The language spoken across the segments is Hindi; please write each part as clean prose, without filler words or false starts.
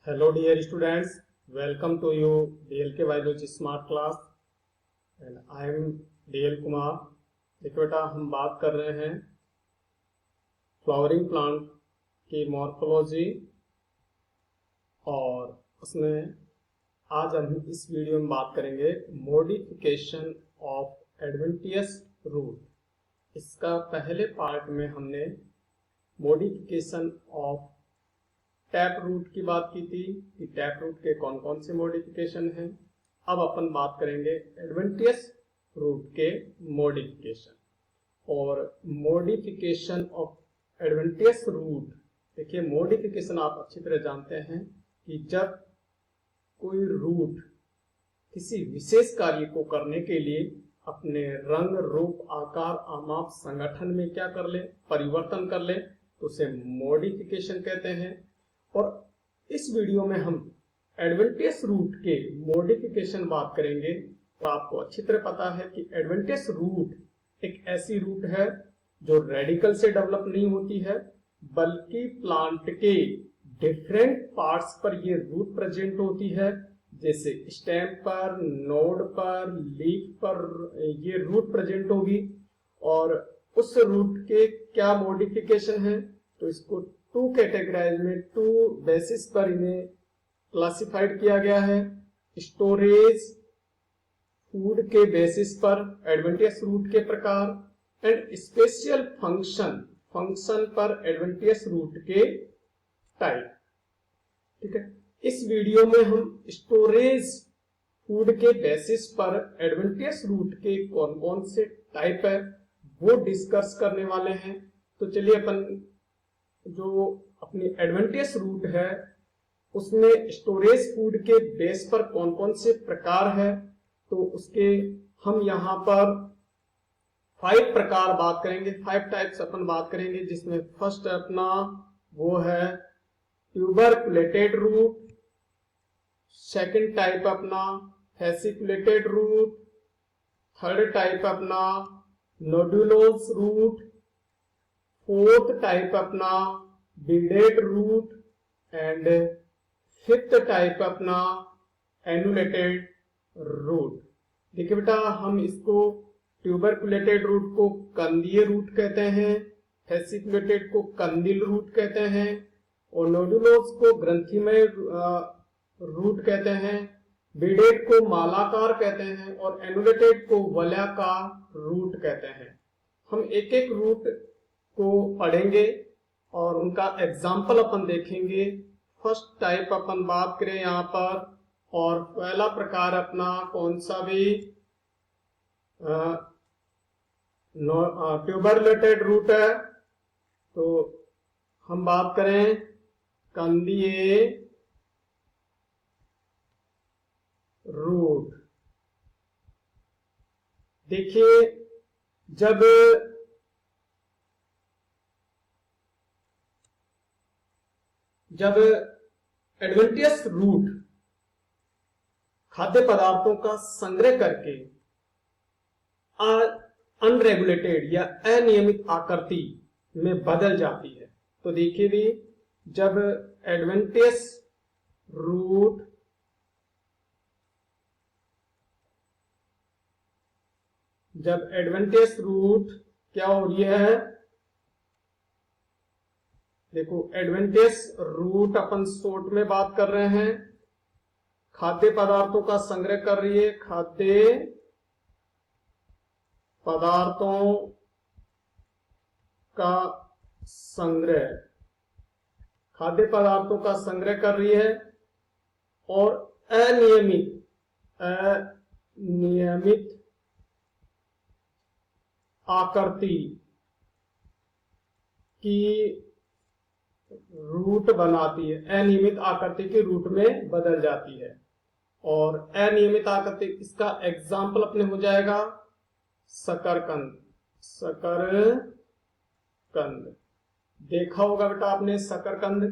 Hello dear students, welcome to you DLK Biology Smart Class and I am DL Kumar। देखो बेटा, हम बात कर रहे हैं फ्लावरिंग प्लांट की मॉर्फोलॉजी और उसमें आज हम इस वीडियो में बात करेंगे मॉडिफिकेशन ऑफ एडवेंटियस रूट। इसका पहले पार्ट में हमने मॉडिफिकेशन ऑफ टैप रूट की बात की थी कि टैप रूट के कौन कौन से मॉडिफिकेशन हैं। अब अपन बात करेंगे एडवेंटियस रूट के मॉडिफिकेशन और मॉडिफिकेशन ऑफ एडवेंटियस रूट। देखिए, मॉडिफिकेशन आप अच्छी तरह जानते हैं कि जब कोई रूट किसी विशेष कार्य को करने के लिए अपने रंग रूप आकार आमाप संगठन में क्या कर ले, परिवर्तन कर ले, तो उसे मॉडिफिकेशन कहते हैं। और इस वीडियो में हम एडवेंटियस रूट के मॉडिफिकेशन बात करेंगे। तो आपको अच्छी तरह पता है कि एडवेंटियस रूट एक ऐसी रूट है जो रेडिकल से डेवलप नहीं होती है, बल्कि प्लांट के डिफरेंट पार्ट्स पर ये रूट प्रेजेंट होती है। जैसे स्टेम पर, नोड पर, लीफ पर ये रूट प्रेजेंट होगी। और उस रूट के क्या मॉडिफिकेशन है, तो इसको टू कैटेगराइज में, टू बेसिस पर इन्हें क्लासिफाइड किया गया है। स्टोरेज फूड के बेसिस पर एडवेंटियस रूट के प्रकार एंड स्पेशल फंक्शन पर एडवेंटियस रूट के टाइप। ठीक है, इस वीडियो में हम स्टोरेज फूड के बेसिस पर एडवेंटियस रूट के कौन कौन से टाइप है वो डिस्कस करने वाले हैं। तो चलिए अपन जो अपनी एडवेंटियस रूट है उसमें स्टोरेज फूड के बेस पर कौन कौन से प्रकार है, तो उसके हम यहाँ पर 5 प्रकार बात करेंगे, 5 टाइप्स अपन बात करेंगे। जिसमें फर्स्ट अपना वो है ट्यूबरकुलेटेड रूट, सेकंड टाइप अपना फेसिकुलेटेड रूट, थर्ड टाइप अपना नोडुलोस रूट, फोर्थ टाइप अपना beaded root and fifth type अपना एनुलेटेड रूट। देखिए बेटा, हम इसको ट्यूबरकुलेटेड रूट को कंदीय रूट कहते हैं, फेसिकुलेटेड को कंदिल रूट कहते हैं और नोडुलोस को ग्रंथिमय रूट कहते हैं, बिल्डेड को मालाकार कहते हैं और एनुलेटेड को वलयाकार रूट कहते हैं। हम एक एक रूट को पढ़ेंगे और उनका एग्जाम्पल अपन देखेंगे। फर्स्ट टाइप अपन बात करें यहाँ पर, और पहला प्रकार अपना कौन सा भी ट्यूबरकुलेटेड रूट है, तो हम बात करें कंदीय रूट। देखिए, जब एडवेंटियस रूट खाद्य पदार्थों का संग्रह करके अनरेगुलेटेड या अनियमित आकृति में बदल जाती है, तो देखिए भी जब एडवेंटियस रूट क्या हो रही है, देखो एडवेंटियस रूट अपन शॉर्ट में बात कर रहे हैं, खाद्य पदार्थों का संग्रह कर रही है। खाद्य पदार्थों का संग्रह कर रही है और अनियमित आकृति की रूट बनाती है, अनियमित आकृति के रूट में बदल जाती है। और अनियमित आकृति, इसका एग्जाम्पल अपने हो जाएगा शकरकंद। देखा होगा बेटा आपने शकरकंद,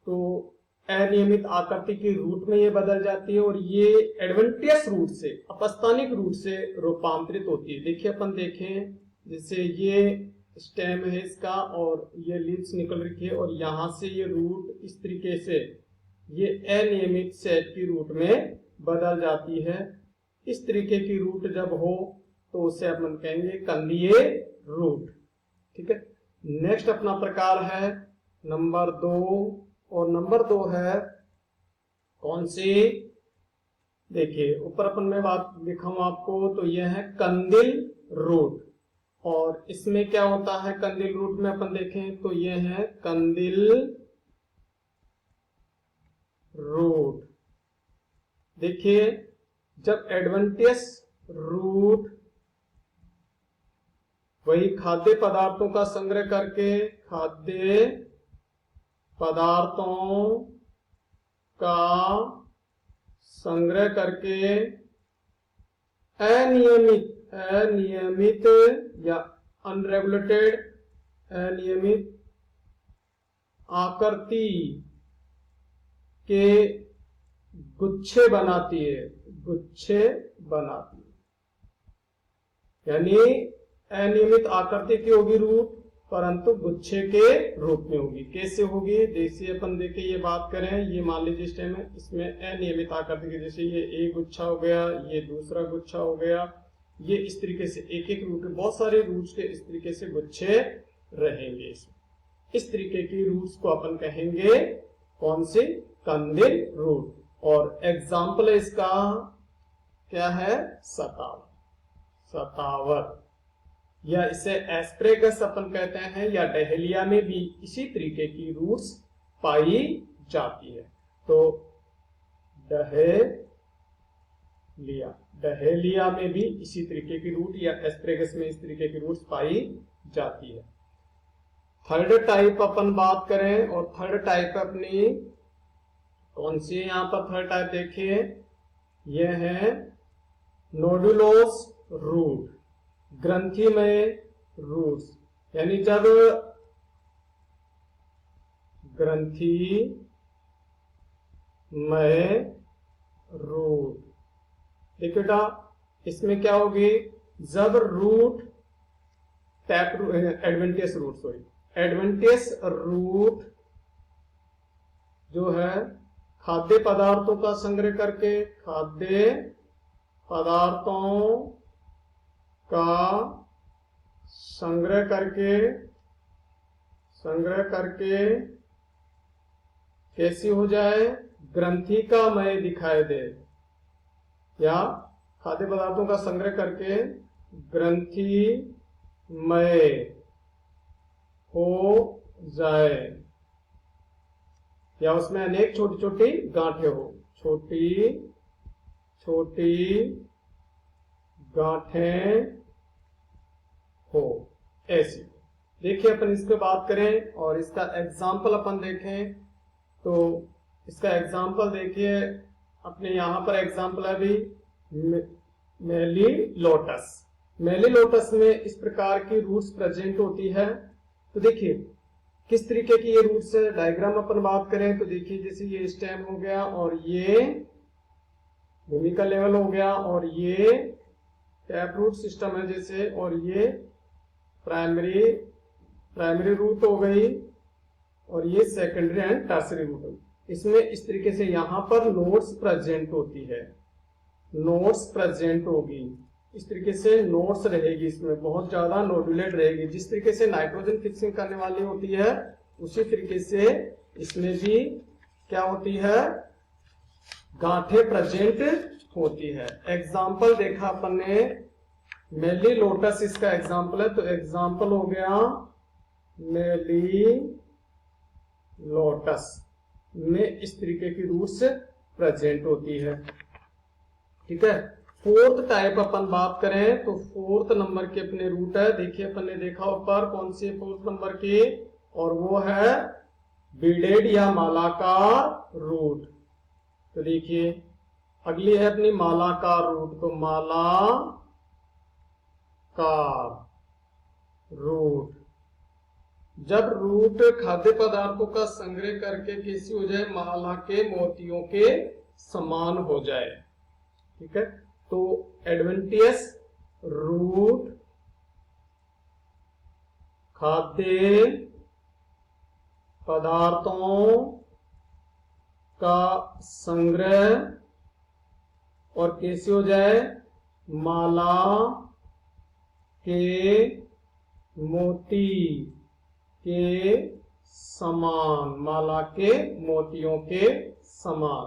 तो अनियमित आकृति के रूट में ये बदल जाती है और ये एडवेंटियस रूट से, अपस्थानिक रूट से रूपांतरित होती है। देखिए अपन देखें, जैसे ये स्टेम है इसका और ये लीव्स निकल रही है और यहां से ये रूट इस तरीके से ये अनियमित सेट की रूट में बदल जाती है। इस तरीके की रूट जब हो तो उसे अपन कहेंगे कंदीय रूट। ठीक है। नेक्स्ट अपना प्रकार है नंबर 2, और नंबर 2 है कौन सी? देखिए ऊपर अपन में बात दिखाऊं आपको, तो यह है कंदिल रूट। और इसमें क्या होता है कंदिल रूट में अपन देखें तो यह है कंदिल रूट। देखिए जब एडवेंटियस रूट वही खाद्य पदार्थों का संग्रह करके खाद्य पदार्थों का संग्रह करके अनियमित या अनरेगुलेटेड अनियमित आकृति के गुच्छे बनाती है, गुच्छे बनाती है। यानी अनियमित आकृति की होगी रूट, परंतु गुच्छे के रूप में होगी। कैसे होगी? जैसे अपन देखे ये बात करें, ये मान लीजिए स्टेम है, इसमें अनियमित आकृति के, जैसे ये एक गुच्छा हो गया, ये दूसरा गुच्छा हो गया, ये इस तरीके से एक एक रूट, बहुत सारे रूट्स के इस तरीके से गुच्छे रहेंगे। इस तरीके की रूट्स को अपन कहेंगे कौन सी? कंदिल रूट। और एग्जाम्पल इसका क्या है? सतावर। सतावर या इसे एस्प्रेगस अपन कहते हैं, या डहेलिया में भी इसी तरीके की रूट्स पाई जाती है। तो डहेलिया, डहेलिया में भी इसी तरीके की रूट, या एस्प्रेगस में इस तरीके की रूट्स पाई जाती है। थर्ड टाइप अपन बात करें, और थर्ड टाइप अपनी कौन सी है? यहां पर थर्ड टाइप देखिए, यह है नोडुलोस रूट, ग्रंथिमय रूट्स। यानी जब ग्रंथिमय रूट, देखिए बेटा इसमें क्या होगी? जब root tap adventitious root, sorry adventitious root जो है खाद्य पदार्थों का संग्रह करके, खाद्य पदार्थों का संग्रह करके कैसी हो जाए? ग्रंथि का मय दिखाई दे, या खाद्य पदार्थों का संग्रह करके ग्रंथि मय हो जाए, या उसमें अनेक छोटी छोटी गांठें हो, छोटी छोटी गांठें हो, ऐसी। देखिए अपन इसके बात करें और इसका एग्जाम्पल अपन देखें, तो इसका एग्जाम्पल देखिए अपने यहां पर एग्जाम्पल है अभी मेलिलोटस। मेलिलोटस में इस प्रकार की रूट्स प्रेजेंट होती है। तो देखिए किस तरीके की ये रूट्स है, डायग्राम अपन बात करें तो देखिए जैसे ये स्टेम हो गया, और ये भूमि का लेवल हो गया, और ये टैप रूट सिस्टम है जैसे, और ये प्राइमरी रूट हो गई, और ये सेकेंडरी एंड टर्सरी रूट हो गई। इसमें इस तरीके से यहां पर नोड्स प्रेजेंट होती है, नोड्स प्रेजेंट होगी, इस तरीके से नोड्स रहेगी, इसमें बहुत ज्यादा नोडुलेट रहेगी। जिस तरीके से नाइट्रोजन फिक्सिंग करने वाली होती है उसी तरीके से इसमें भी क्या होती है? गांठें प्रेजेंट होती है। एग्जाम्पल देखा अपन ने मेलिलोटस, इसका एग्जाम्पल है, तो एग्जाम्पल हो गया मेलिलोटस में इस तरीके की रूट्स प्रेजेंट होती है। ठीक है। फोर्थ टाइप अपन बात करें तो फोर्थ नंबर के अपने रूट है, देखिए अपन ने देखा ऊपर कौन सी फोर्थ नंबर की, और वो है बीडेड या मालाकार रूट। तो देखिए अगली है अपनी मालाकार रूट, तो मालाकार रूट, जब रूट खाद्य पदार्थों का संग्रह करके कैसी हो जाए? माला के मोतियों के समान हो जाए। ठीक है। तो एडवेंटियस रूट खाद्य पदार्थों का संग्रह, और कैसे हो जाए, माला के मोती के समान, माला के मोतियों के समान।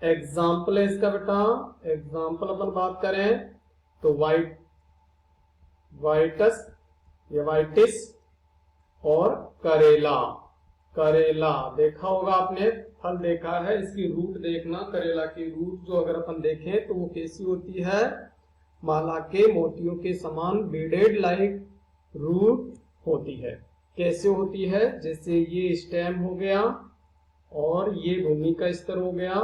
एग्जाम्पल है इसका बेटा, एग्जाम्पल अपन बात करें तो वाइटस या वाइटिस और करेला। करेला देखा होगा आपने, फल देखा है, इसकी रूट देखना, करेला की रूट जो अगर अपन देखें तो वो कैसी होती है, माला के मोतियों के समान बीडेड लाइक रूट होती है। कैसे होती है, जैसे ये स्टेम हो गया और ये भूमि का स्तर हो गया,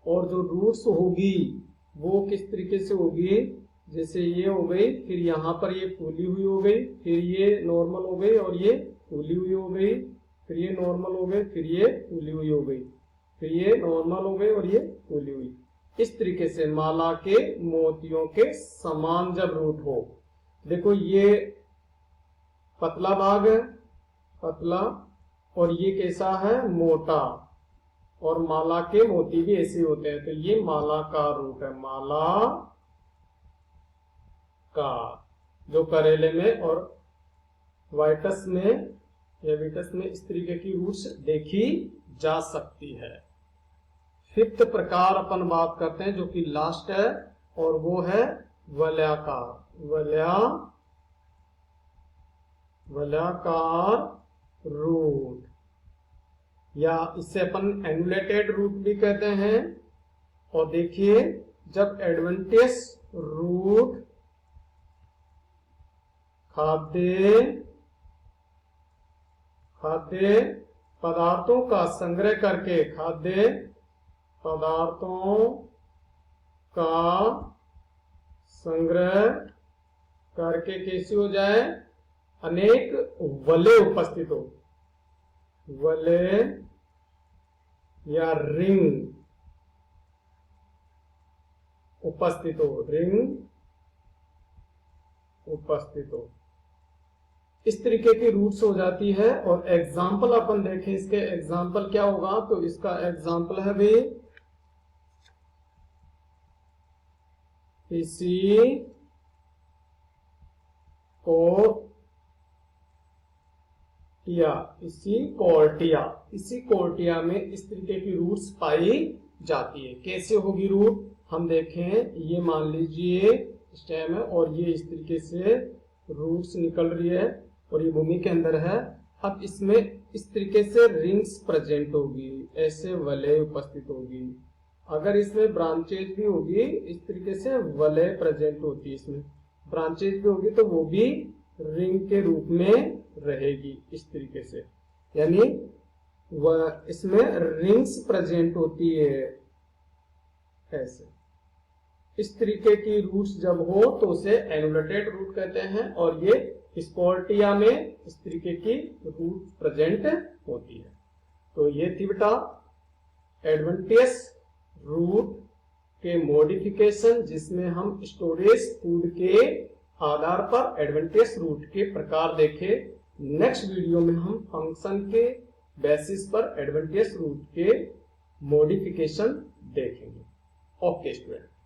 और जो रूट्स होगी वो किस तरीके से होगी, जैसे ये हो गई, फिर यहाँ पर ये फूली हुई हो गई, फिर ये नॉर्मल हो गई और ये फूली हुई हो गई, फिर ये नॉर्मल हो गई, फिर ये फूली हुई हो गई, फिर ये नॉर्मल हो गई और ये फूली हुई। इस तरीके से माला के मोतियों के समान जब रूट हो, देखो ये पतला भाग है, पतला, और ये कैसा है, मोटा, और माला के मोती भी ऐसे होते हैं, तो ये माला का रूट है, माला का, जो करेले में और वाइटस में या विटस में इस तरीके की रूट्स देखी जा सकती है। फिफ्थ प्रकार अपन बात करते हैं जो कि लास्ट है, और वो है वलयाकार। वलयाकार रूट, या इससे अपन एनुलेटेड रूट भी कहते हैं। और देखिए, जब एडवेंटियस रूट खाद्य पदार्थों का संग्रह करके, खाद्य पदार्थों का संग्रह करके कैसे हो जाए, अनेक वलय उपस्थित हो, वलय या रिंग उपस्थित हो, रिंग उपस्थित हो, इस तरीके की रूट्स हो जाती है। और एग्जाम्पल अपन देखें, इसके एग्जाम्पल क्या होगा, तो इसका एग्जाम्पल है भाई, इसी कोर्टिया में इस तरीके की रूट्स पाई जाती है। कैसे होगी रूट, हम देखें, ये मान लीजिए स्टेम है और ये इस तरीके से रूट्स निकल रही है और ये भूमि के अंदर है। अब इसमें इस तरीके से रिंग्स प्रेजेंट होगी, ऐसे वलय उपस्थित होगी। अगर इसमें ब्रांचेज भी होगी, इस तरीके से वलय प्रेजेंट होती है, इसमें ब्रांचेज भी होगी तो वो भी रिंग के रूप में रहेगी इस तरीके से, यानी वह इसमें रिंग्स प्रेजेंट होती है ऐसे। इस तरीके की रूट्स जब हो तो उसे एनुलेटेड रूट कहते हैं, और ये स्पोर्टिया में इस तरीके की रूट प्रेजेंट होती है। तो ये थी बेटा एडवेंटियस रूट के मॉडिफिकेशन, जिसमें हम स्टोरेज फूड के आधार पर एडवेंटियस रूट के प्रकार देखे। नेक्स्ट वीडियो में हम फंक्शन के बेसिस पर एडवेंटियस रूट के मॉडिफिकेशन देखेंगे। Okay student.